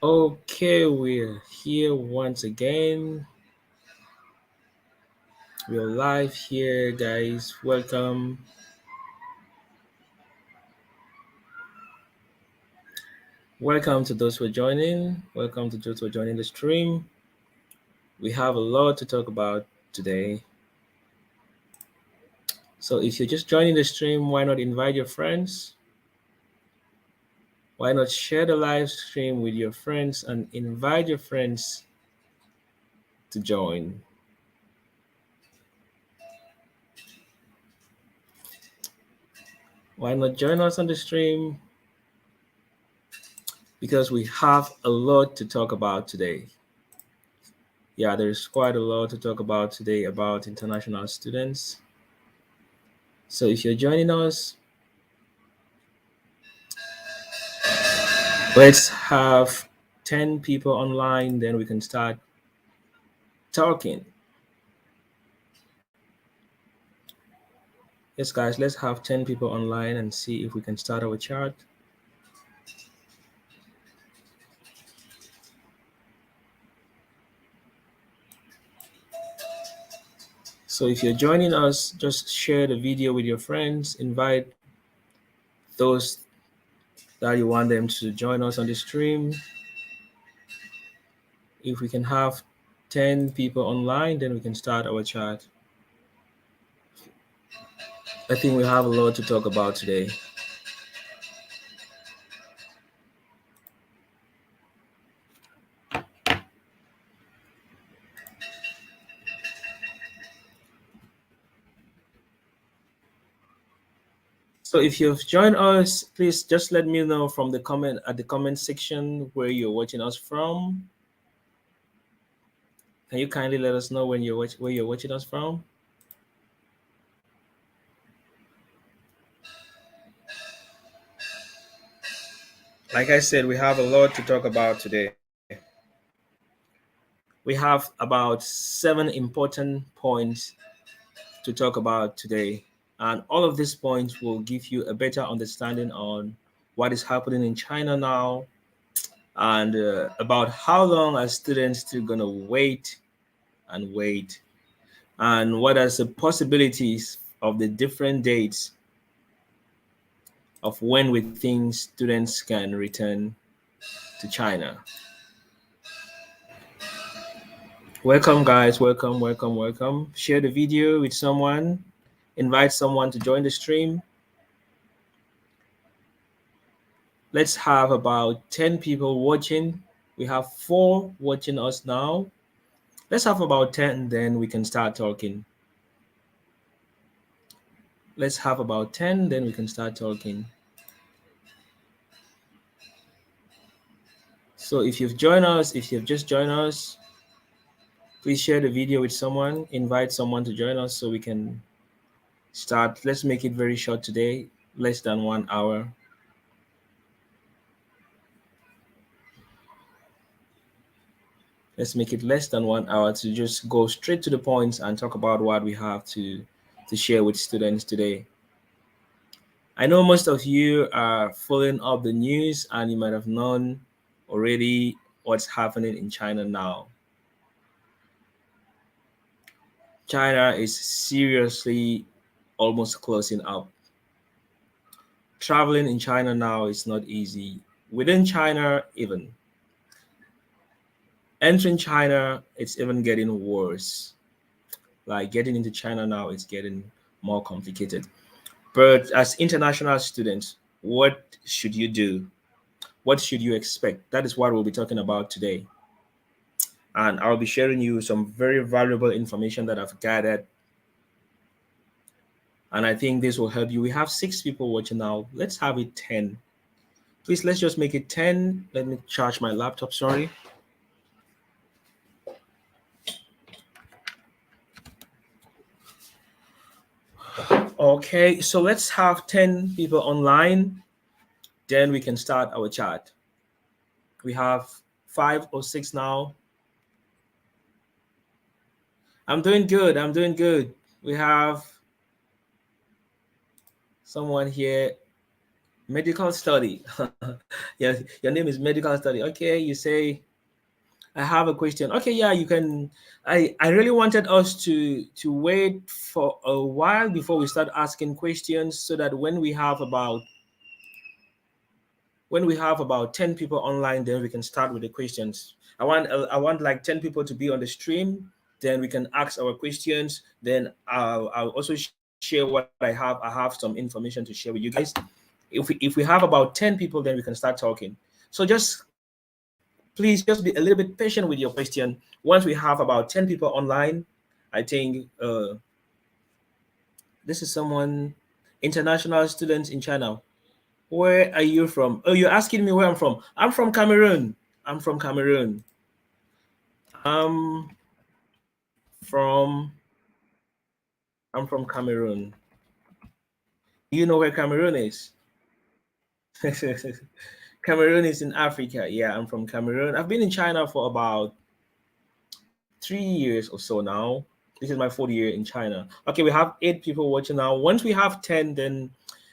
Okay, we're here once again. We're live here, guys. Welcome. Welcome to those who are joining. Welcome to those who are joining the stream. We have a lot to talk about today. So if you're just joining the stream, why not invite your friends? Why not share the live stream with your friends and invite your friends to join? Why not join us on the stream? Because we have a lot to talk about today. Yeah, there's quite a lot to talk about today about international students. So if you're joining us, let's have 10 people online, then we can start talking. Yes, guys, let's have 10 people online and see if we can start our chat. So if you're joining us, just share the video with your friends, invite those that you want them to join us on the stream. If we can have 10 people online, then we can start our chat. I think we have a lot to talk about today. So if you've joined us, please just let me know from the comment section where you're watching us from. Can you kindly let us know where you're watching us from? Like I said, we have a lot to talk about today. We have about 7 important points to talk about today. And all of these points will give you a better understanding on what is happening in China now and about how long are students still going to wait and wait, and what are the possibilities of the different dates of when we think students can return to China. Welcome, guys. Welcome, welcome, welcome. Share the video with someone, invite someone to join the stream. Let's have about 10 people watching. We have 4 watching us now. Let's have about 10, then we can start talking. Let's have about 10, then we can start talking. So if you've joined us, if you've just joined us, please share the video with someone, invite someone to join us so we can start. Let's make it very short today, less than 1 hour. Let's make it less than 1 hour to just go straight to the points and talk about what we have to share with students today. I know most of you are following up the news and you might have known already what's happening in China now. China is seriously almost closing up. Traveling in China now is not easy. Within China, even entering China, it's even getting worse. Like getting into China now, it's getting more complicated. But as international students, what should you do? What should you expect? That is what we'll be talking about today. And I'll be sharing you some very valuable information that I've gathered. And I think this will help you. We have 6 people watching now. Let's have it 10. Please, let's just make it 10. Let me charge my laptop, sorry. Okay, so let's have 10 people online. Then we can start our chat. We have 5 or 6 now. I'm doing good. I'm doing good. We have someone here. Medical study. Yeah, your name is medical study. Okay, you say I have a question. Okay, yeah, you can. I really wanted us to wait for a while before we start asking questions, so that when we have about 10 people online, then we can start with the questions. I want like 10 people to be on the stream, then we can ask our questions. Then I'll also share what I have. I have some information to share with you guys. If we have about 10 people, then we can start talking. So just please just be a little bit patient with your question. Once we have about 10 people online, I think this is someone, international students in China. Where are you from? Oh, you're asking me where I'm from. I'm from Cameroon. I'm from Cameroon. I'm from I'm from Cameroon. Do you know where Cameroon is? Cameroon is in Africa. Yeah, I'm from Cameroon. I've been in China for about 3 years or so now. This is my fourth year in China. Okay, we have 8 people watching now. Once we have 10, then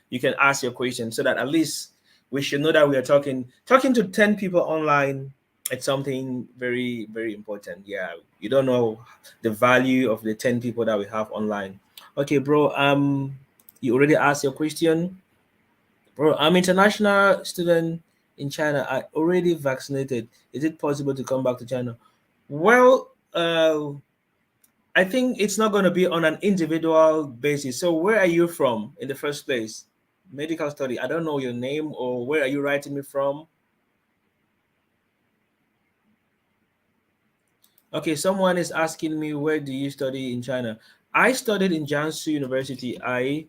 you can ask your question, so that at least we should know that we are talking to 10 people online. It's something very, very important. Yeah, you don't know the value of the 10 people that we have online. Okay, bro. You already asked your question, bro. I'm international student in China. I already vaccinated. Is it possible to come back to China? Well, I think it's not going to be on an individual basis. So, where are you from in the first place? Medical study. I don't know your name, or where are you writing me from? Okay, someone is asking me, where do you study in China? I studied in Jiangsu University. I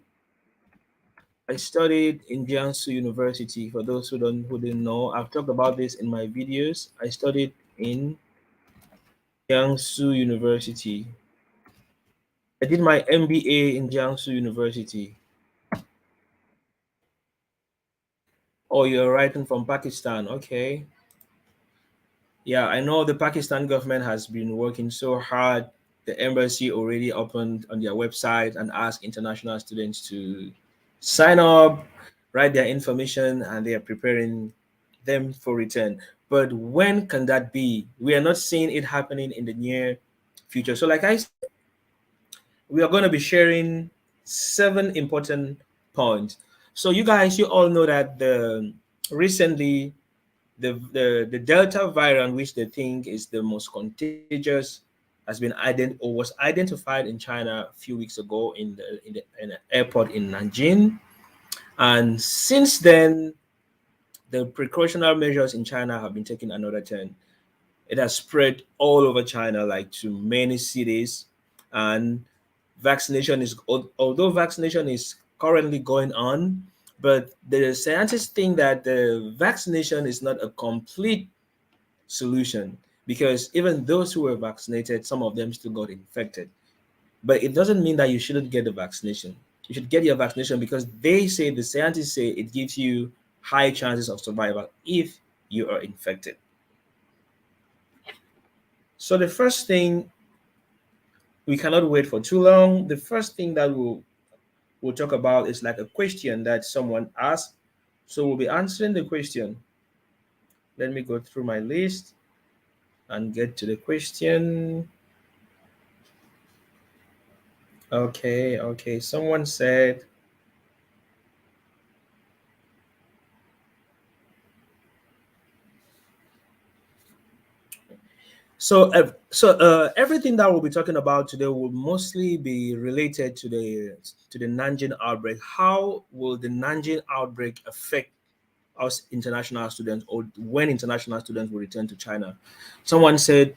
studied in Jiangsu University. For those who didn't know, I've talked about this in my videos. I studied in Jiangsu University. I did my MBA in Jiangsu University. Oh, you're writing from Pakistan. Okay. Yeah, I know the Pakistan government has been working so hard. The embassy already opened on their website and asked international students to sign up, write their information, and they are preparing them for return. But when can that be? We are not seeing it happening in the near future. So, like I said, we are going to be sharing 7 important points. So, you guys, you all know that recently the Delta variant, which they think is the most contagious, has been was identified in China a few weeks ago in the airport in Nanjing. And since then, the precautionary measures in China have been taking another turn. It has spread all over China, like to many cities. And although vaccination is currently going on, but the scientists think that the vaccination is not a complete solution, because even those who were vaccinated, some of them still got infected. But it doesn't mean that you shouldn't get the vaccination. You should get your vaccination, because the scientists say it gives you high chances of survival if you are infected. So the first thing, we cannot wait for too long. The first thing that we'll talk about is like a question that someone asked. So we'll be answering the question. Let me go through my list and get to the question. Okay, okay. Someone said, everything that we'll be talking about today will mostly be related to the Nanjing outbreak. How will the Nanjing outbreak affect us international students, or when international students will return to China? Someone said,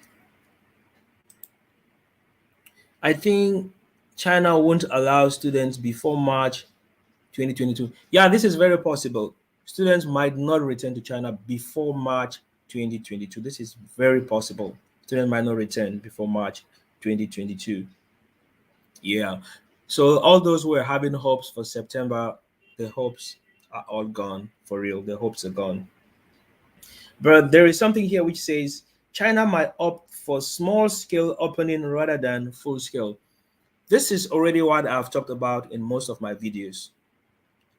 I think China won't allow students before March 2022. Yeah, this is very possible. Students might not return to China before March 2022. This is very possible. Students might not return before March 2022. Yeah. So all those who were having hopes for September, the hopes are all gone for real. The hopes are gone. But there is something here which says China might opt for small scale opening rather than full scale. This is already what I've talked about in most of my videos.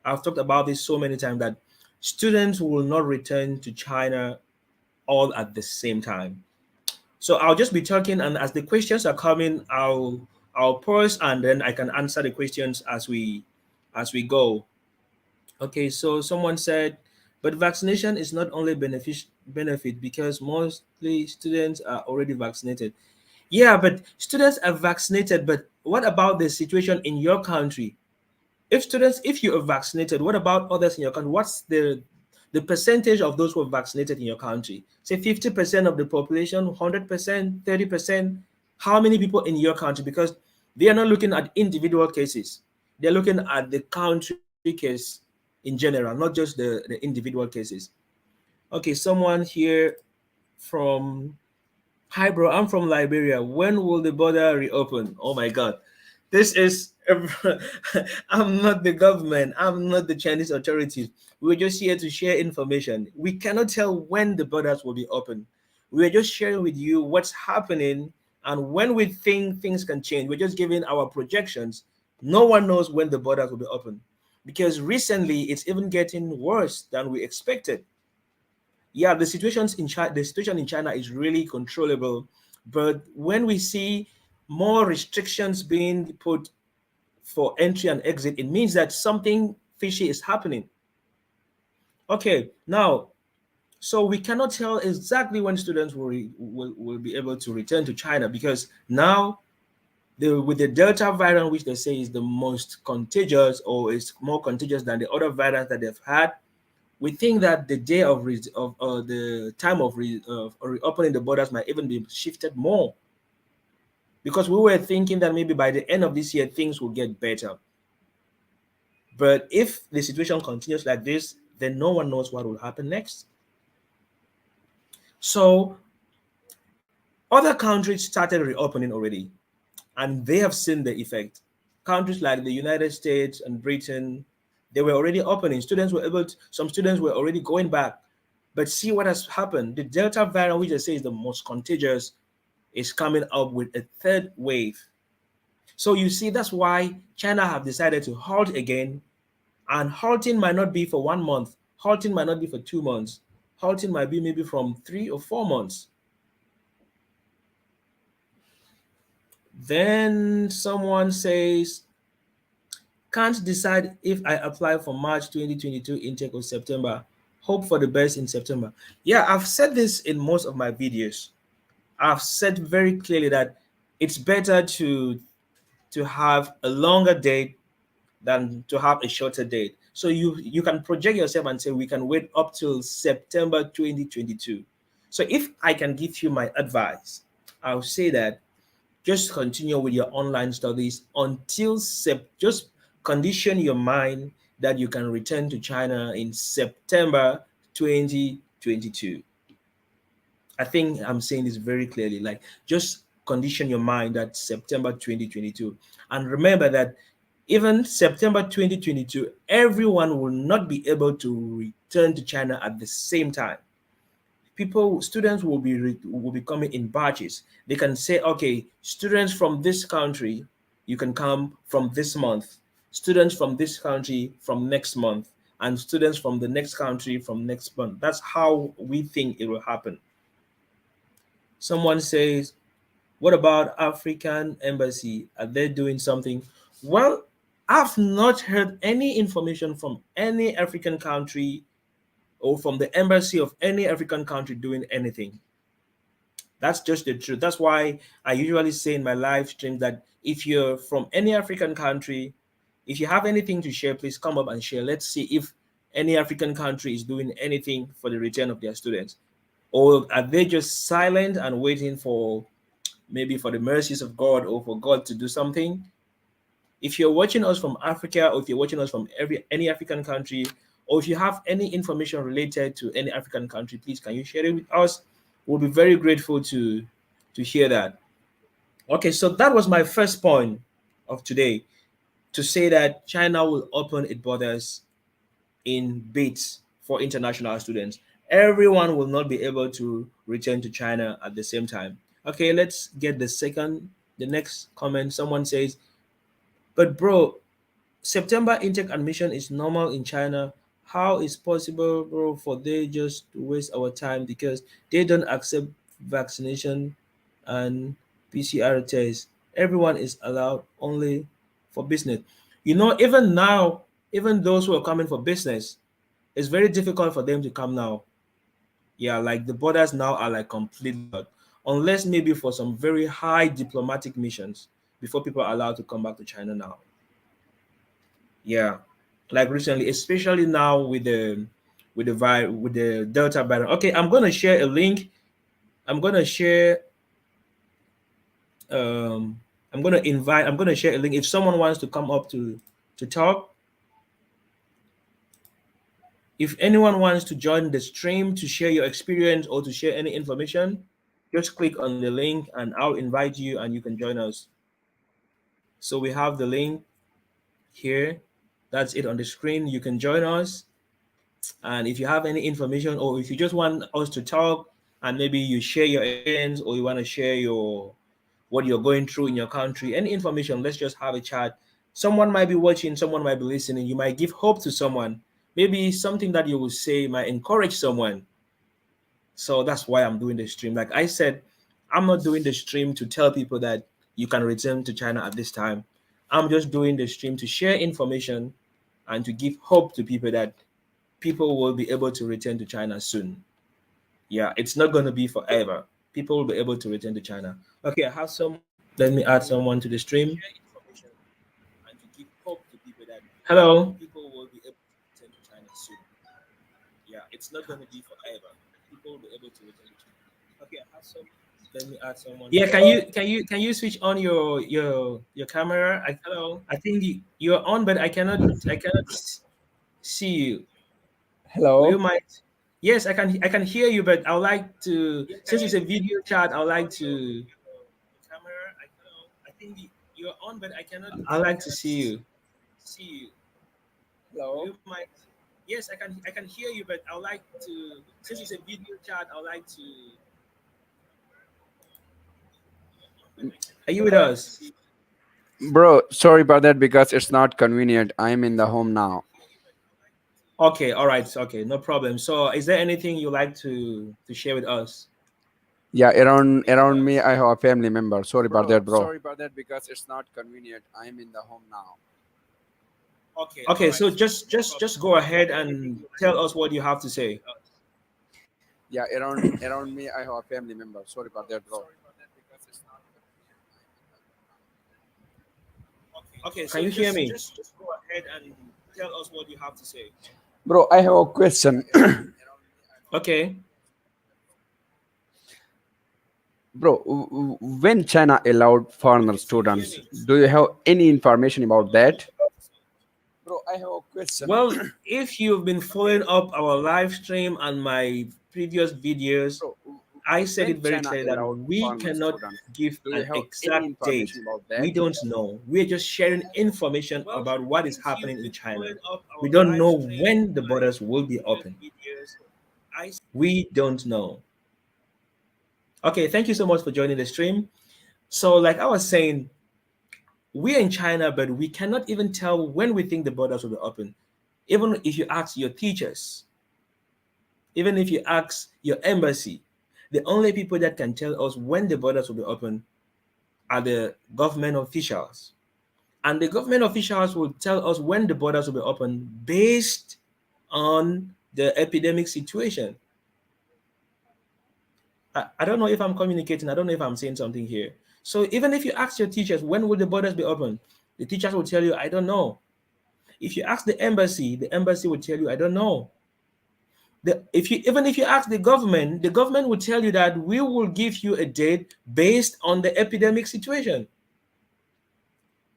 I've talked about this so many times that students will not return to China all at the same time. So I'll just be talking, and as the questions are coming, I'll pause and then I can answer the questions as we go. Okay, so someone said, but vaccination is not only benefit because mostly students are already vaccinated. Yeah, but students are vaccinated, but what about the situation in your country? If you are vaccinated, what about others in your country? What's the percentage of those who are vaccinated in your country? Say 50% of the population, 100%, 30%. How many people in your country? Because they are not looking at individual cases. They're looking at the country case in general, not just the individual cases. Okay, someone here from Hi, bro. I'm from Liberia. When will the border reopen? Oh my God. This is, I'm not the government. I'm not the Chinese authorities. We're just here to share information. We cannot tell when the borders will be open. We're just sharing with you what's happening and when we think things can change. We're just giving our projections. No one knows when the borders will be open because recently it's even getting worse than we expected. Yeah, the situation in China is really controllable, but when we see more restrictions being put for entry and exit, it means that something fishy is happening. Okay, now, so we cannot tell exactly when students will be able to return to China because now with the Delta variant, which they say is the most contagious or is more contagious than the other variants that they've had, we think that the day of the time of reopening the borders might even be shifted more because we were thinking that maybe by the end of this year things will get better. But if the situation continues like this, then no one knows what will happen next. So other countries started reopening already, and they have seen the effect. Countries like the United States and Britain, they were already opening. Some students were already going back. But see what has happened. The Delta variant, which they say is the most contagious, is coming up with a third wave. So you see, that's why China have decided to halt again. And halting might not be for 1 month. Halting might not be for 2 months. Halting might be maybe from 3 or 4 months. Then someone says, can't decide if I apply for March 2022 intake or September. Hope for the best in September. Yeah, I've said this in most of my videos. I've said very clearly that it's better to have a longer date than to have a shorter date. So you can project yourself and say we can wait up till September 2022. So if I can give you my advice, I'll say that just continue with your online studies until just condition your mind that you can return to China in September 2022. I think I'm saying this very clearly. Like, just condition your mind that September 2022. And remember that even September 2022, everyone will not be able to return to China at the same time. Students will be coming in batches. They can say, okay, students from this country, you can come from this month. Students from this country from next month, and students from the next country from next month. That's how we think it will happen. Someone says, what about African embassy? Are they doing something? Well, I've not heard any information from any African country or from the embassy of any African country doing anything. That's just the truth. That's why I usually say in my live streams that if you're from any African country, if you have anything to share, please come up and share. Let's see if any African country is doing anything for the return of their students. Or are they just silent and waiting for maybe for the mercies of God or for God to do something? If you're watching us from Africa, or if you're watching us from any African country, or if you have any information related to any African country, please can you share it with us? We'll be very grateful to hear that. Okay, so that was my first point of today, to say that China will open its borders in bits for international students. Everyone will not be able to return to China at the same time. Okay, let's get the next comment. Someone says, but bro, September intake admission is normal in China. How is possible, bro, for they just to waste our time because they don't accept vaccination and PCR tests? Everyone is allowed only for business. You know, even now, even those who are coming for business, it's very difficult for them to come now. Yeah, like the borders now are like completely shut, unless maybe for some very high diplomatic missions before people are allowed to come back to China now. Yeah, like recently, especially now with with the Delta variant. Okay, I'm gonna share a link. I'm gonna share um I'm gonna share a link. If someone wants to come up to talk, if anyone wants to join the stream to share your experience or to share any information, just click on the link and I'll invite you and you can join us. So we have the link here. That's it on the screen. You can join us. And if you have any information or if you just want us to talk and maybe you share your experience or you want to share your what you're going through in your country, any information, let's just have a chat. Someone might be watching, someone might be listening. You might give hope to someone. Maybe something that you will say might encourage someone. So that's why I'm doing the stream. Like I said, I'm not doing the stream to tell people that you can return to China at this time. I'm just doing the stream to share information and to give hope to people that people will be able to return to China soon. Yeah, it's not going to be forever. People will be able to return to China. Okay, I have someone. Let me add someone to the stream. Hello. People will be able to return to China soon. Yeah, it's not going to be forever. People will be able to return to China. Okay, I have some. Let me add someone. Yeah, can you switch on your camera? I think you're on, but I cannot see you. Will you Hello. mind? Yes, I can hear you, but I would like to since it's a video chat, I would like to I like to see you. Will Hello. you mind? Yes, I can hear you, but I would like to since it's a video chat, I would like to are you with us? Bro, sorry about that because it's not convenient. I'm in the home now. Okay, all right, okay, no problem. So is there anything you like to share with us? Yeah, around me I have a family member. Sorry about Bro, that, bro. sorry about that because it's not convenient. I'm in the home now. Okay, so just go ahead and tell us what you have to say. Yeah, around me I have a family member. Sorry about that, bro. Okay, so just go ahead and tell us what you have to say. Bro, I have a question. Okay. Bro, when China allowed foreigner students, do you have any information about that? Bro, I have a question. Well, if you've been following up our live stream and my previous videos, Bro, I said it when very China clearly that allowed we foreigner cannot students, give do you an have any exact date. information about We that? don't know. We're just sharing information about what is happening in China. We don't know when the borders will be open. We don't know. Okay, thank you so much for joining the stream. So, like I was saying, we're in China, but we cannot even tell when we think the borders will be open. Even if you ask your teachers, even if you ask your embassy, the only people that can tell us when the borders will be open are the government officials. And the government officials will tell us when the borders will be open based on the epidemic situation. I don't know if I'm communicating. I don't know if I'm saying something here. So even if you ask your teachers, when will the borders be open? The teachers will tell you, I don't know. If you ask the embassy will tell you, I don't know. If you even if you ask the government will tell you that we will give you a date based on the epidemic situation.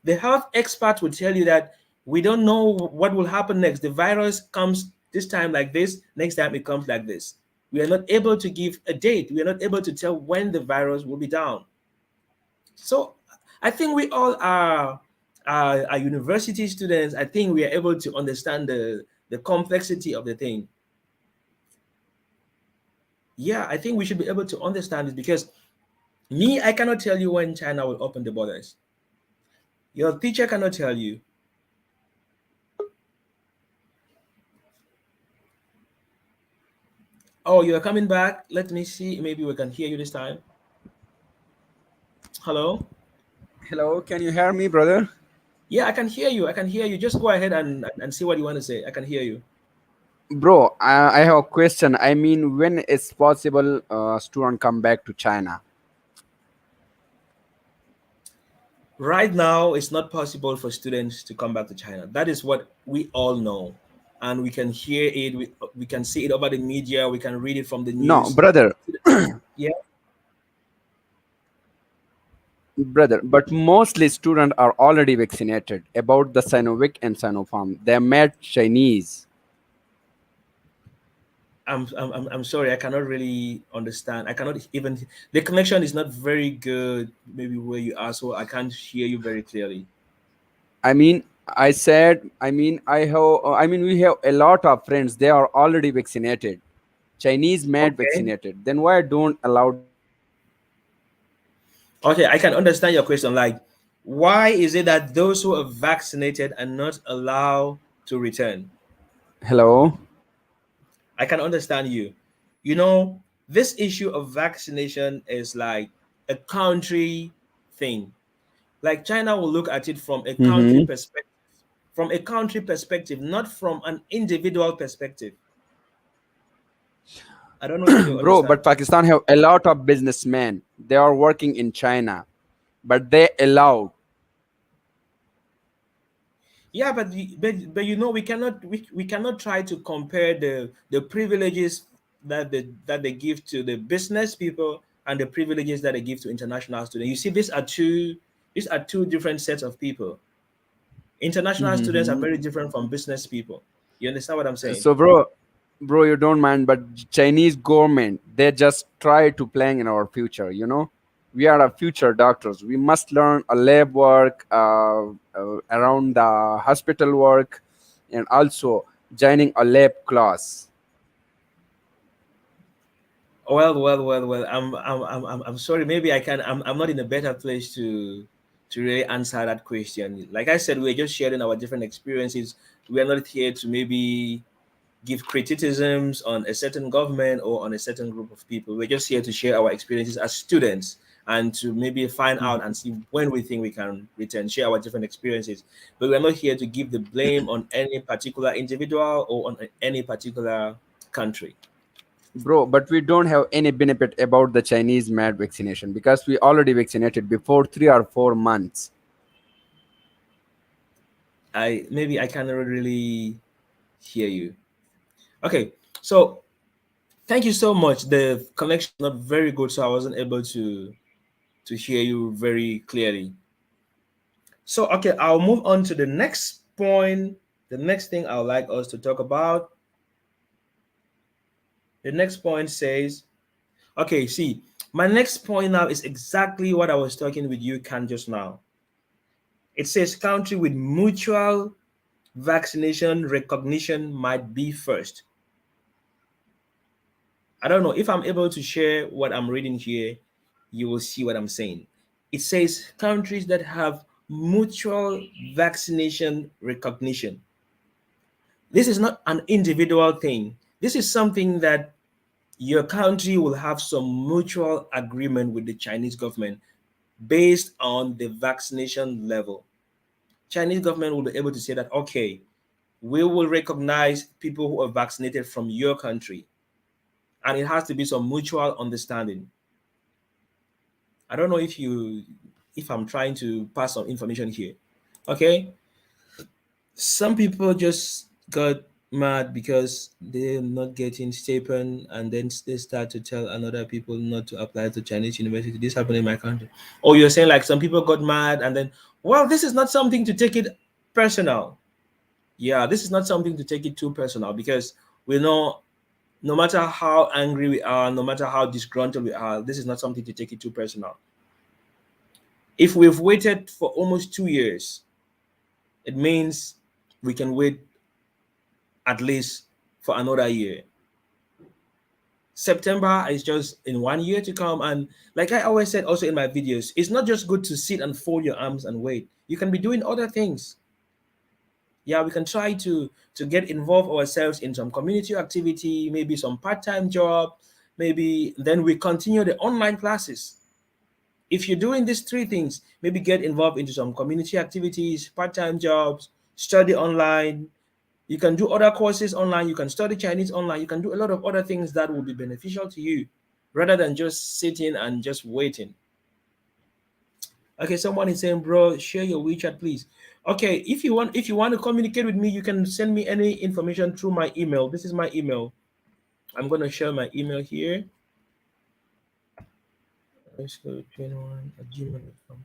The health experts will tell you that we don't know what will happen next. The virus comes this time like this, next time it comes like this. We are not able to give a date. We are not able to tell when the virus will be down. So I think we all are university students. I think we are able to understand the complexity of the thing. Yeah, I think we should be able to understand it because me, I cannot tell you when China will open the borders. Your teacher cannot tell you. Oh, you're coming back. Let me see. Maybe we can hear you this time. Hello. Hello, can you hear me, brother? Yeah, I can hear you. I can hear you. Just go ahead and see what you want to say. I can hear you. Bro, I have a question. I mean, when is possible student come back to China? Right now, it's not possible for students to come back to China. That is what we all know. And we can hear it. We can see it over the media. We can read it from the No, news. brother, Yeah. brother. But mostly students are already vaccinated. About the Sinovac and Sinopharm, they made Chinese. I'm sorry. I cannot really understand. I cannot even. The connection is not very good. Maybe where you are, so I can't hear you very clearly. I mean, I said, I mean, we have a lot of friends. They are already vaccinated. Chinese made Okay. vaccinated. Then why don't allow them to come back? Okay, I can understand your question. Like, why is it that those who are vaccinated are not allowed to return? Hello. I can understand you. You know, this issue of vaccination is like a country thing. Like China will look at it Mm-hmm. from a country perspective, not from an individual perspective. I don't know if you Bro, understand. but Pakistan have a lot of businessmen. They are working in China, but they allowed. Yeah, but you know we cannot try to compare the privileges that they give to the business people and the privileges that they give to international students. You see, these are two different sets of people. International students are Mm-hmm. very different from business people. You understand what I'm saying? So, bro, you don't mind, but Chinese government they just try to plan in our future. We are a future doctors. We must learn a lab work around the hospital work, and also joining a lab class. Well. I'm sorry. Maybe I can. I'm not in a better place to really answer that question. Like I said, we're just sharing our different experiences. We are not here to maybe give criticisms on a certain government or on a certain group of people. We're just here to share our experiences as students and to maybe find out and see when we think we can return, share our different experiences. But we're not here to give the blame on any particular individual or on any particular country. Bro, but we don't have any benefit about the Chinese mad vaccination because we already vaccinated before 3 or 4 months. I cannot really hear you. Okay, so thank you so much. The connection is not very good, so I wasn't able to hear you very clearly. So, okay, I'll move on to the next point. The next thing I would like us to talk about. The next point says, okay, see, my next point now is exactly what I was talking with you, Can, just now. It says country with mutual vaccination recognition might be first. I don't know if I'm able to share what I'm reading here, you will see what I'm saying. It says countries that have mutual vaccination recognition. This is not an individual thing. This is something that your country will have some mutual agreement with the Chinese government based on the vaccination level. Chinese government will be able to say that, okay, we will recognize people who are vaccinated from your country. And it has to be some mutual understanding. I don't know if I'm trying to pass some information here. Okay. Some people just got mad because they're not getting stipend, and then they start to tell another people not to apply to Chinese university. This happened in my country. Oh, you're saying like some people got mad and then, well, this is not something to take it personal. Yeah, this is not something to take it too personal because we know no matter how angry we are, no matter how disgruntled we are, this is not something to take it too personal. If we've waited for almost 2 years, it means we can wait at least for another year. September is just in 1 year to come. And like I always said also in my videos, it's not just good to sit and fold your arms and wait. You can be doing other things. Yeah, we can try to get involved ourselves in some community activity, maybe some part-time job, maybe then we continue the online classes. If you're doing these three things, maybe get involved into some community activities, part-time jobs, study online. You can do other courses online, you can study Chinese online, you can do a lot of other things that will be beneficial to you rather than just sitting and just waiting. Okay, someone is saying, bro, share your WeChat, please. Okay, if you want to communicate with me, you can send me any information through my email. This is my email. I'm gonna share my email here. Let's go 21@gmail.com.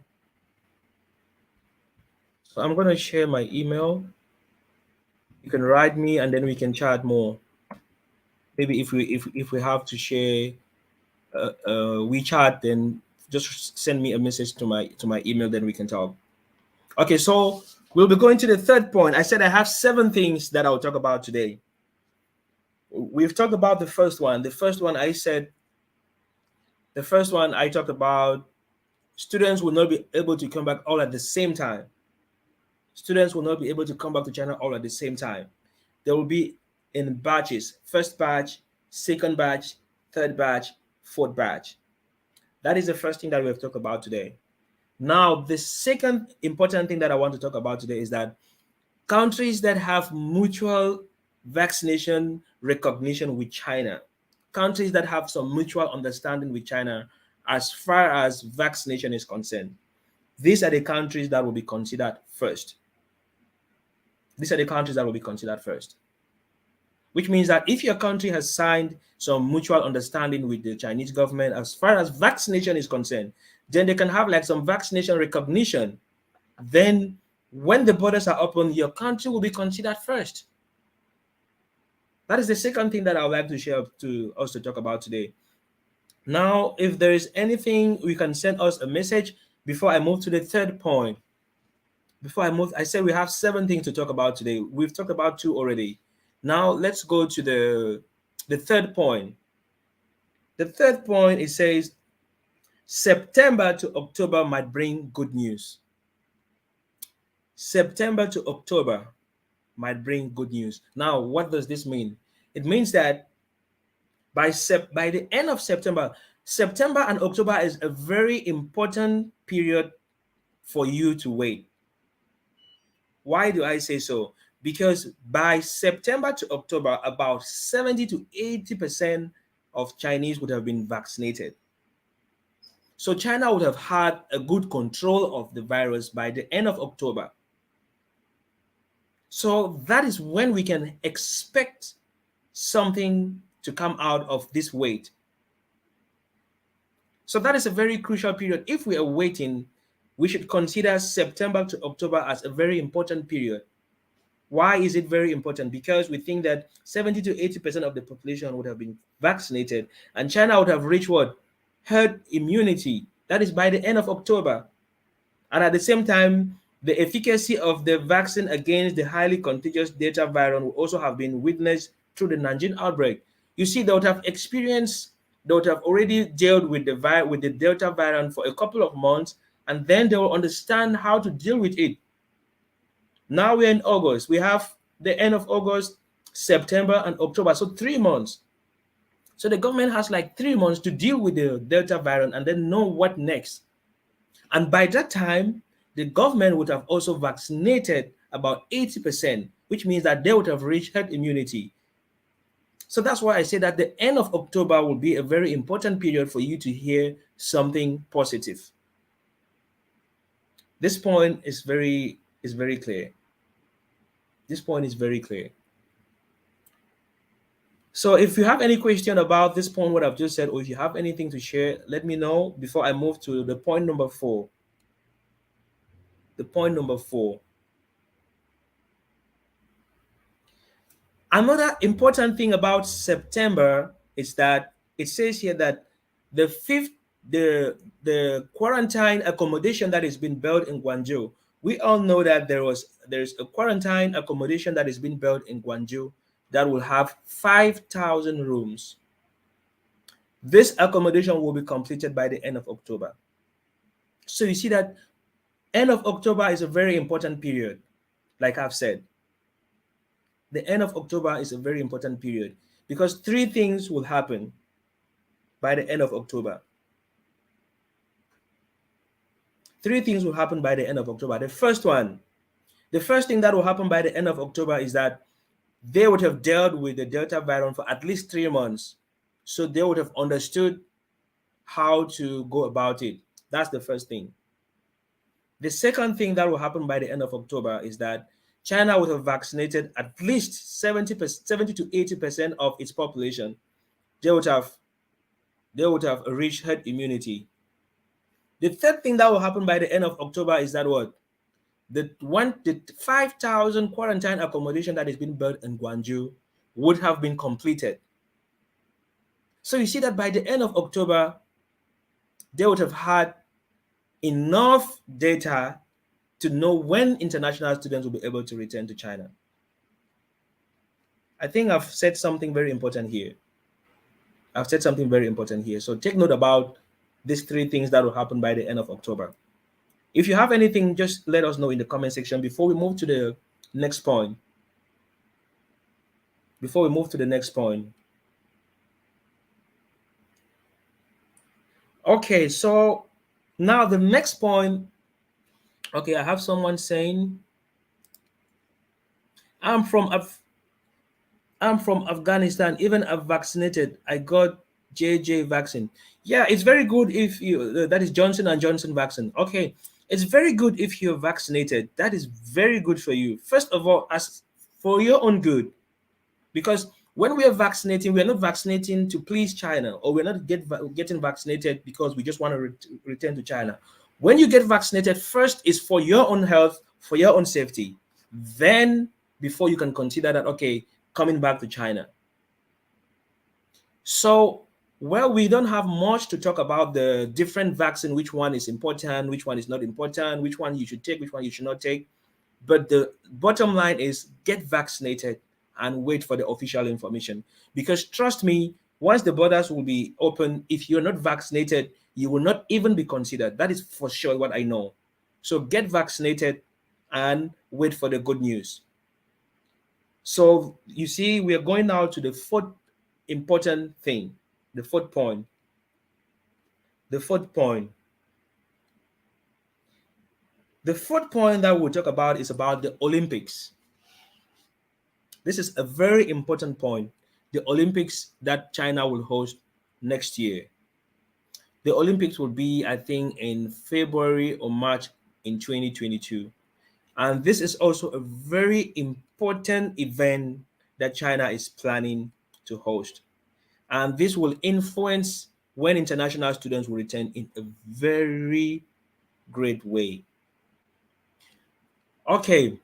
So I'm gonna share my email. You can write me and then we can chat more. Maybe if we have to share WeChat, then just send me a message to my email, then we can talk. Okay, so we'll be going to the third point. I said I have 7 things that I'll talk about today. We've talked about the first one. The first one I talked about students will not be able to come back all at the same time. Students will not be able to come back to China all at the same time. There will be in batches: first batch, second batch, third batch, fourth batch. That is the first thing that we have talked about today. Now, the second important thing that I want to talk about today is that countries that have mutual vaccination recognition with China, countries that have some mutual understanding with China as far as vaccination is concerned, these are the countries that will be considered first. These are the countries that will be considered first. Which means that if your country has signed some mutual understanding with the Chinese government as far as vaccination is concerned, then they can have like some vaccination recognition. Then when the borders are open, your country will be considered first. That is the second thing that I would like to share to us to talk about today. Now, if there is anything, we can send us a message before I move to the third point. Before I move, I said we have 7 things to talk about today. We've talked about 2 already. Now let's go to the third point. The third point, it says September to October might bring good news. September to October might bring good news. Now, what does this mean? It means that by the end of September, September and October is a very important period for you to wait. Why do I say so? Because by September to October, about 70 to 80% of Chinese would have been vaccinated. So China would have had a good control of the virus by the end of October. So that is when we can expect something to come out of this wait. So that is a very crucial period. If we are waiting, we should consider September to October as a very important period. Why is it very important? Because we think that 70 to 80% of the population would have been vaccinated, and China would have reached what? Herd immunity. That is by the end of October. And at the same time, the efficacy of the vaccine against the highly contagious Delta variant will also have been witnessed through the Nanjing outbreak. You see, they would have already dealt with the Delta variant for a couple of months, and then they will understand how to deal with it. Now we're in August. We have the end of August, September, and October. So 3 months. So the government has like 3 months to deal with the Delta variant and then know what next. And by that time, the government would have also vaccinated about 80%, which means that they would have reached herd immunity. So that's why I say that the end of October will be a very important period for you to hear something positive. This point is very clear. This point is very clear. So if you have any question about this point, what I've just said, or if you have anything to share, let me know before I move to the point number 4. The point number 4. Another important thing about September is that it says here that the fifth the quarantine accommodation that is being built in Guangzhou. We all know that there's a quarantine accommodation that is being built in Guangzhou that will have 5,000 rooms. This accommodation will be completed by the end of October. So you see that end of October is a very important period, like I've said. The end of October is a very important period because three things will happen by the end of October. Three things will happen by the end of October. The first thing that will happen by the end of October is that they would have dealt with the Delta variant for at least 3 months. So they would have understood how to go about it. That's the first thing. The second thing that will happen by the end of October is that China would have vaccinated at least 70 to 80% of its population. They would have they would have reached herd immunity. The third thing that will happen by the end of October is that what? The 5,000 quarantine accommodation that is being built in Guangzhou would have been completed. So you see that by the end of October, they would have had enough data to know when international students will be able to return to China. I think I've said something very important here. So take note about these three things that will happen by the end of October. If you have anything, just let us know in the comment section before we move to the next point. Before we move to the next point. Okay, so now the next point. Okay, I have someone saying, I'm from I'm from Afghanistan. Even I've vaccinated. I got JJ vaccine. Yeah, it's very good if you that is Johnson and Johnson vaccine. Okay, it's very good if you're vaccinated. That is very good for you. First of all, as for your own good, because when we are vaccinating, we are not vaccinating to please China, or we're not getting vaccinated because we just want to return to China. When you get vaccinated, first is for your own health, for your own safety. Then, before you can consider that, okay, coming back to China. So, well, we don't have much to talk about the different vaccine, which one is important, which one is not important, which one you should take, which one you should not take. But the bottom line is get vaccinated and wait for the official information. Because trust me, once the borders will be open, if you're not vaccinated, you will not even be considered. That is for sure what I know. So get vaccinated and wait for the good news. So you see, we are going now to the fourth important thing, the fourth point. The fourth point. The fourth point that we'll talk about is about the Olympics. This is a very important point. The Olympics that China will host next year. The Olympics will be, I think, in February or March in 2022. And this is also a very important event that China is planning to host. And this will influence when international students will return in a very great way. Okay,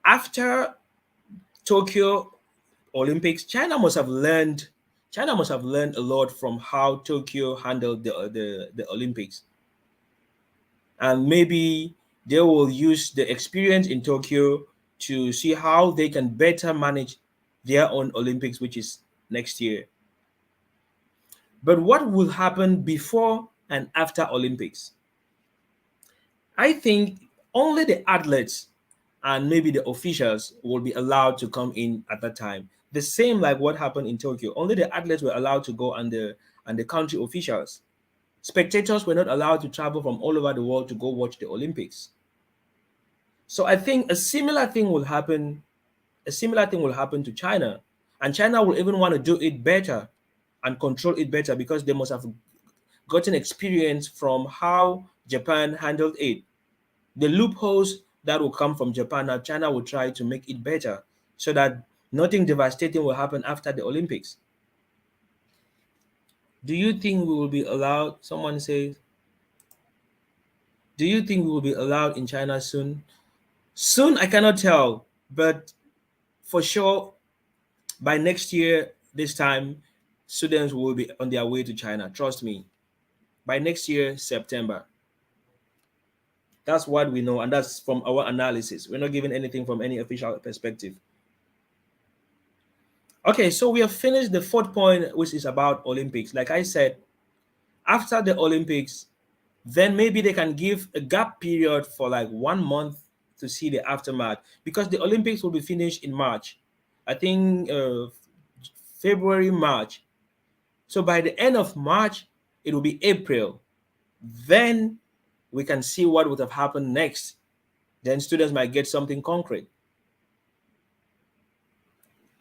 after Tokyo Olympics, China must have learned a lot from how Tokyo handled the Olympics. And maybe they will use the experience in Tokyo to see how they can better manage their own Olympics, which is next year. But what will happen before and after Olympics? I think only the athletes and maybe the officials will be allowed to come in at that time. The same like what happened in Tokyo. Only the athletes were allowed to go and the country officials. Spectators were not allowed to travel from all over the world to go watch the Olympics. So I think a similar thing will happen. A similar thing will happen to China, and China will even want to do it better and control it better because they must have gotten experience from how Japan handled it. The loopholes that will come from Japan, now China will try to make it better so that nothing devastating will happen after the Olympics. Do you think we will be allowed? Someone says, do you think we will be allowed in China soon? Soon, I cannot tell, but for sure, by next year, this time, students will be on their way to China. Trust me. By next year, September. That's what we know, and that's from our analysis. We're not giving anything from any official perspective. Okay, so we have finished the fourth point, which is about Olympics. Like I said, after the Olympics, then maybe they can give a gap period for like 1 month to see the aftermath, because the Olympics will be finished in March. I think February, March. So by the end of March, it will be April. Then we can see what would have happened next. Then students might get something concrete.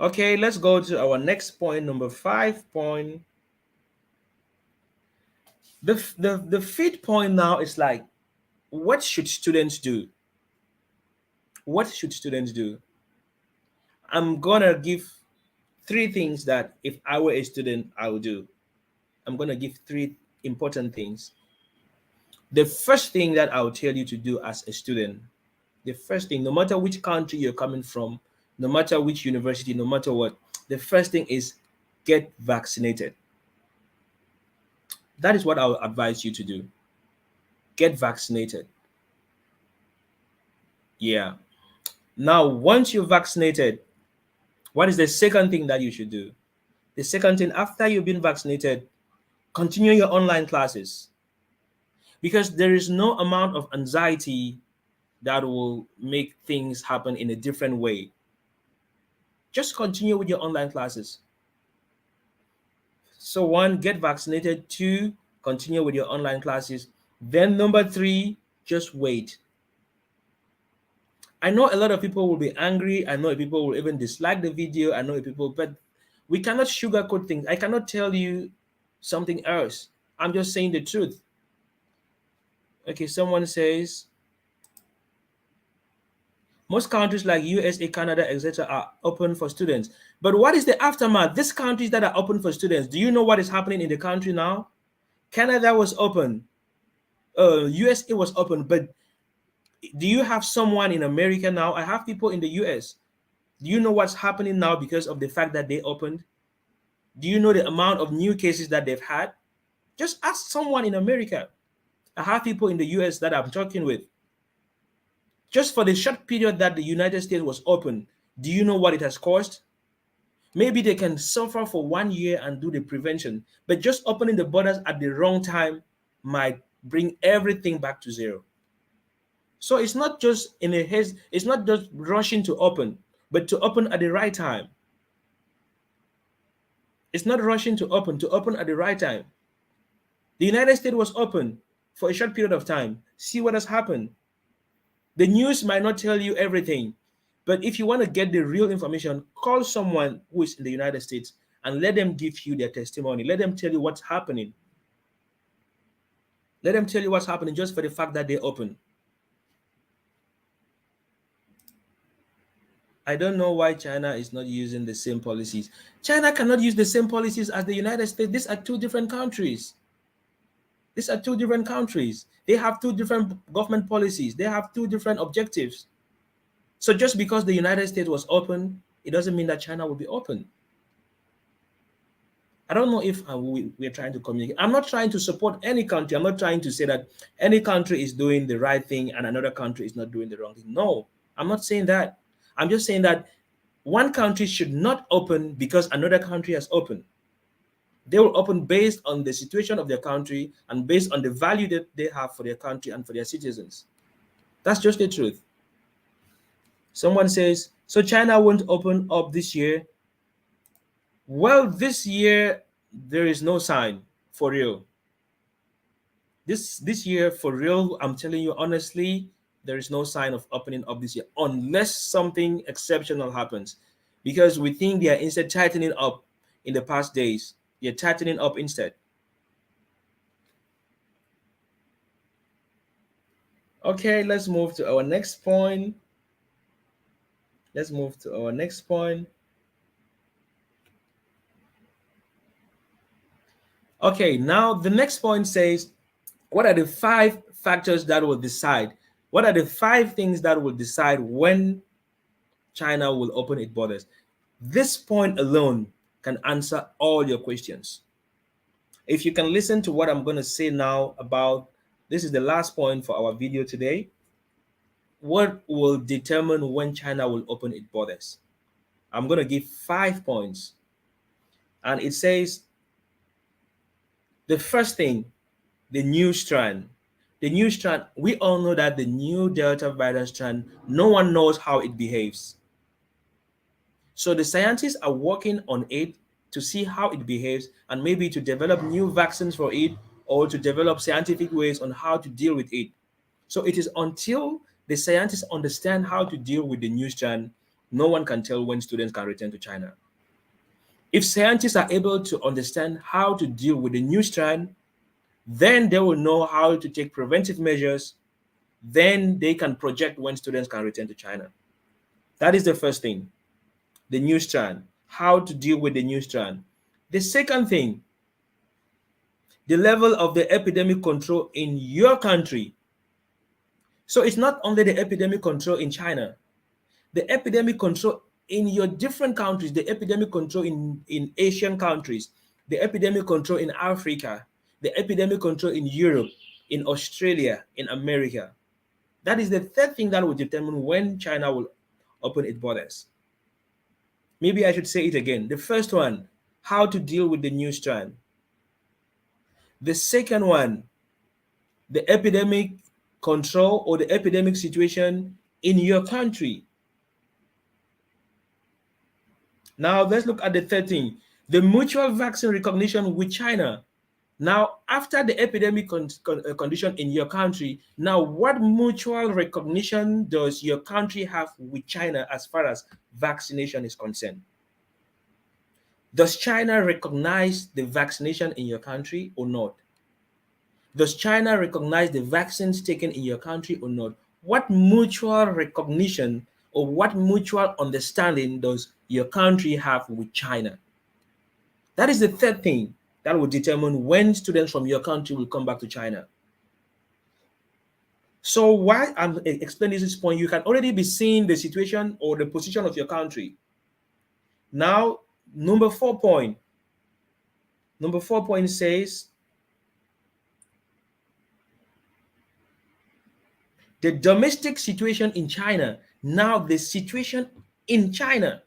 Okay, let's go to our next point, number 5 point. The fifth point now is like, what should students do? What should students do? I'm gonna give three things that if I were a student, I would do. I'm gonna give three important things. The first thing that I will tell you to do as a student, the first thing, no matter which country you're coming from, no matter which university, no matter what, the first thing is get vaccinated. That is what I would advise you to do. Get vaccinated. Yeah. Now, once you're vaccinated, what is the second thing that you should do? The second thing, after you've been vaccinated, continue your online classes, because there is no amount of anxiety that will make things happen in a different way. Just continue with your online classes. So, one, get vaccinated. Two, continue with your online classes. Then, number three, just wait. I know a lot of people will be angry. I know people will even dislike the video. I know people, but we cannot sugarcoat things. I cannot tell you something else. I'm just saying the truth. Okay, someone says most countries like USA, Canada, etc., are open for students. But what is the aftermath? These countries that are open for students, do you know what is happening in the country now? Canada was open, USA was open, but do you have someone in America now? I have people in the US. Do you know what's happening now because of the fact that they opened? Do you know the amount of new cases that they've had? Just ask someone in America. I have people in the US that I'm talking with. Just for the short period that the United States was open, do you know what it has caused? Maybe they can suffer for 1 year and do the prevention, but just opening the borders at the wrong time might bring everything back to zero. So it's not just in a haste, it's not just rushing to open, but to open at the right time. It's not rushing to open at the right time. The United States was open for a short period of time. See what has happened. The news might not tell you everything, but if you want to get the real information, call someone who is in the United States and let them give you their testimony. Let them tell you what's happening. Let them tell you what's happening just for the fact that they open. I don't know why China is not using the same policies. China cannot use the same policies as the United States. These are two different countries. These are two different countries. They have two different government policies. They have two different objectives. So just because the United States was open, it doesn't mean that China will be open. I don't know if we're trying to communicate. I'm not trying to support any country. I'm not trying to say that any country is doing the right thing and another country is not doing the wrong thing. No, I'm not saying that. I'm just saying that one country should not open because another country has opened. They will open based on the situation of their country and based on the value that they have for their country and for their citizens. That's just the truth. Someone says, so China won't open up this year. Well, this year there is no sign for real. This year for real, I'm telling you honestly, there is no sign of opening up this year unless something exceptional happens. Because we think they are instead tightening up in the past days. They're tightening up instead. Okay, let's move to our next point. Let's move to our next point. Okay, now the next point says, what are the 5 factors that will decide? What are the 5 things that will decide when China will open its borders? This point alone can answer all your questions. If you can listen to what I'm going to say now about, this is the last point for our video today. What will determine when China will open its borders? I'm going to give 5 points. And it says the first thing, the new strand. The new strand, we all know that the new Delta virus strand, no one knows how it behaves. So the scientists are working on it to see how it behaves and maybe to develop new vaccines for it or to develop scientific ways on how to deal with it. So it is until the scientists understand how to deal with the new strand, no one can tell when students can return to China. If scientists are able to understand how to deal with the new strand, then they will know how to take preventive measures. Then they can project when students can return to China. That is the first thing, the new strand, how to deal with the new strand. The second thing, the level of the epidemic control in your country. So it's not only the epidemic control in China, the epidemic control in your different countries, the epidemic control in Asian countries, the epidemic control in Africa, the epidemic control in Europe, in Australia, in America. That is the third thing that will determine when China will open its borders. Maybe I should say it again. The first one, how to deal with the new strand. The second one, the epidemic control or the epidemic situation in your country. Now let's look at the third thing, the mutual vaccine recognition with China. Now, after the epidemic condition in your country, now what mutual recognition does your country have with China as far as vaccination is concerned? Does China recognize the vaccination in your country or not? Does China recognize the vaccines taken in your country or not? What mutual recognition or what mutual understanding does your country have with China? That is the third thing that will determine when students from your country will come back to China. So while I'm explaining this point, you can already be seeing the situation or the position of your country. Now, number 4 point. Number 4 point says the domestic situation in China. Now, the situation in China.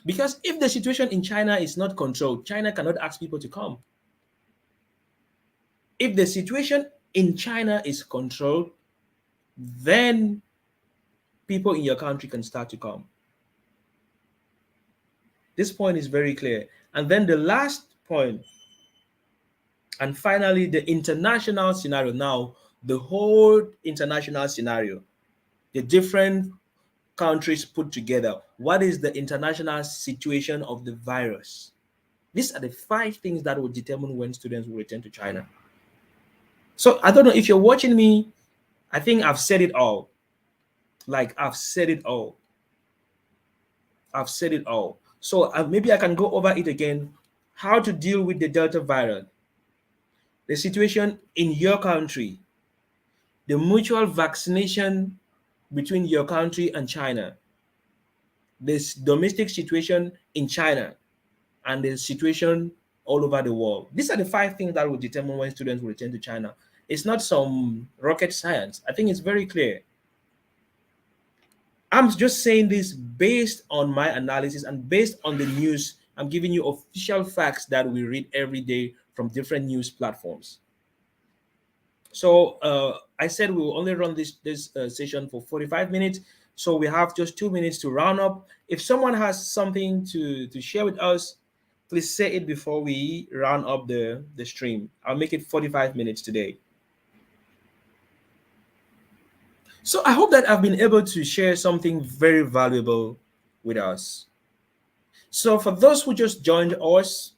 Because if the situation in China is not controlled, China cannot ask people to come. If the situation in China is controlled, then people in your country can start to come. This point is very clear. And then the last point, and finally, the international scenario. Now, the whole international scenario, the different countries put together. What is the international situation of the virus? These are the 5 things that will determine when students will return to China. So I don't know if you're watching me, I think I've said it all. Like I've said it all. I've said it all. So maybe I can go over it again. How to deal with the Delta variant, the situation in your country, the mutual vaccination between your country and China, this domestic situation in China, and the situation all over the world. These are the 5 things that will determine when students will return to China. It's not some rocket science. I think it's very clear. I'm just saying this based on my analysis and based on the news. I'm giving you official facts that we read every day from different news platforms. So I said we will only run this session for 45 minutes. So we have just 2 minutes to round up. If someone has something to share with us, please say it before we round up the stream. I'll make it 45 minutes today. So I hope that I've been able to share something very valuable with us. So for those who just joined us,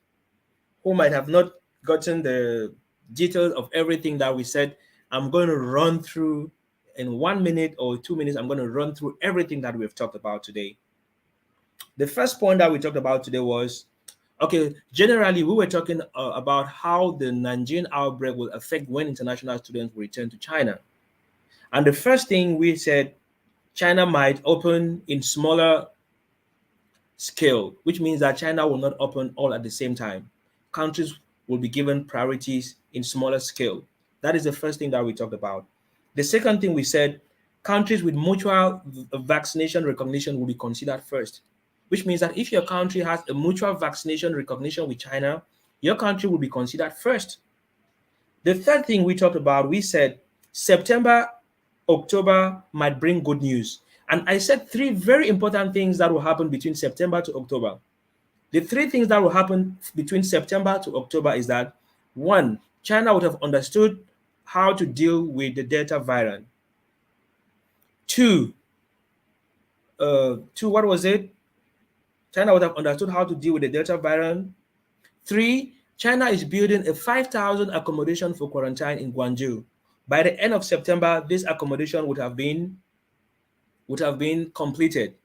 who might have not gotten the details of everything that we said, I'm going to run through in 1 minute or 2 minutes. I'm going to run through everything that we've talked about today. The first point that we talked about today was, okay, generally we were talking about how the Nanjing outbreak will affect when international students will return to China. And the first thing we said, China might open in smaller scale, which means that China will not open all at the same time. Countries will be given priorities in smaller scale. That is the first thing that we talked about. The second thing we said, countries with mutual vaccination recognition will be considered first, which means that if your country has a mutual vaccination recognition with China, your country will be considered first. The third thing we talked about, we said September, October might bring good news. And I said three very important things that will happen between September to October. The three things that will happen between September to October is that one, China would have understood how to deal with the Delta variant. Two, what was it? China would have understood how to deal with the Delta variant. Three, China is building a 5,000 accommodation for quarantine in Guangzhou. By the end of September, this accommodation would have been completed.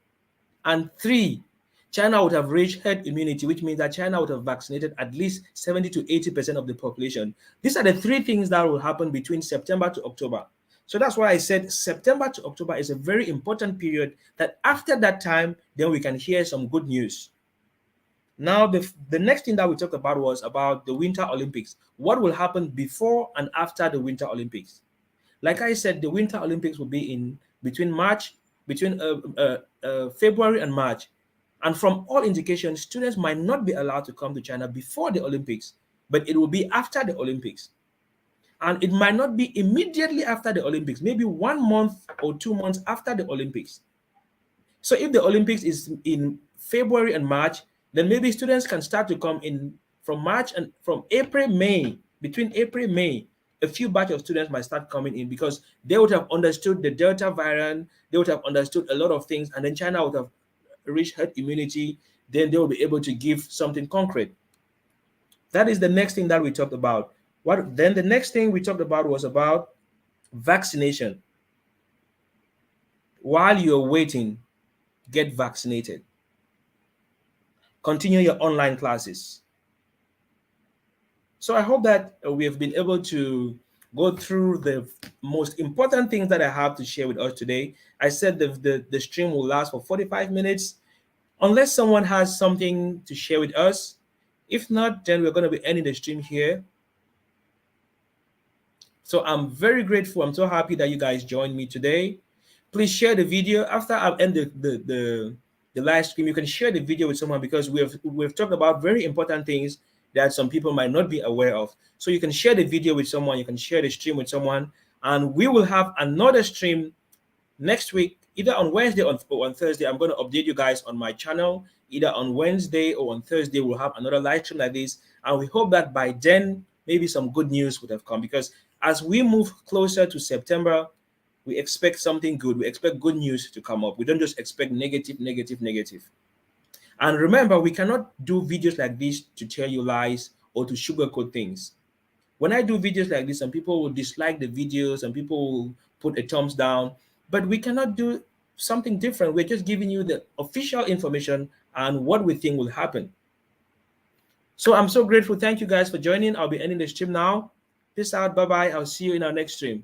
And three, China would have reached herd immunity, which means that China would have vaccinated at least 70 to 80% of the population. These are the three things that will happen between September to October. So that's why I said September to October is a very important period, that after that time, then we can hear some good news. Now, the next thing that we talked about was about the Winter Olympics. What will happen before and after the Winter Olympics? Like I said, the Winter Olympics will be in between February and March. And from all indications, students might not be allowed to come to China before the Olympics, but it will be after the Olympics. And it might not be immediately after the Olympics, maybe 1 month or 2 months after the Olympics. So if the Olympics is in February and March, then maybe students can start to come in from March and from April, May, between April, May, a few batch of students might start coming in because they would have understood the Delta variant, they would have understood a lot of things, and then China would have reached herd immunity, then they will be able to give something concrete. That is the next thing that we talked about. What then the next thing we talked about was about vaccination. While you're waiting, get vaccinated. Continue your online classes. So I hope that we have been able to go through the most important things that I have to share with us today. I said the stream will last for 45 minutes, unless someone has something to share with us. If not, then we're going to be ending the stream here. So I'm very grateful. I'm so happy that you guys joined me today. Please share the video. After I end the live stream, you can share the video with someone, because we've talked about very important things that some people might not be aware of. So you can share the video with someone, you can share the stream with someone, and we will have another stream next week, either on Wednesday or on Thursday. I'm going to update you guys on my channel. Either on Wednesday or on Thursday, we'll have another live stream like this. And we hope that by then, maybe some good news would have come, because as we move closer to September, we expect something good. We expect good news to come up. We don't just expect negative, negative, negative. And remember, we cannot do videos like this to tell you lies or to sugarcoat things. When I do videos like this, some people will dislike the videos, some people will put a thumbs down, but we cannot do something different. We're just giving you the official information and what we think will happen. So I'm so grateful. Thank you guys for joining. I'll be ending the stream now. Peace out. Bye-bye. I'll see you in our next stream.